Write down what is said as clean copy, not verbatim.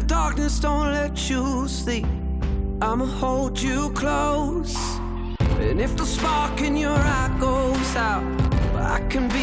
darkness don't let you sleep, I'ma hold you close. And if the spark in your eye goes out, I can be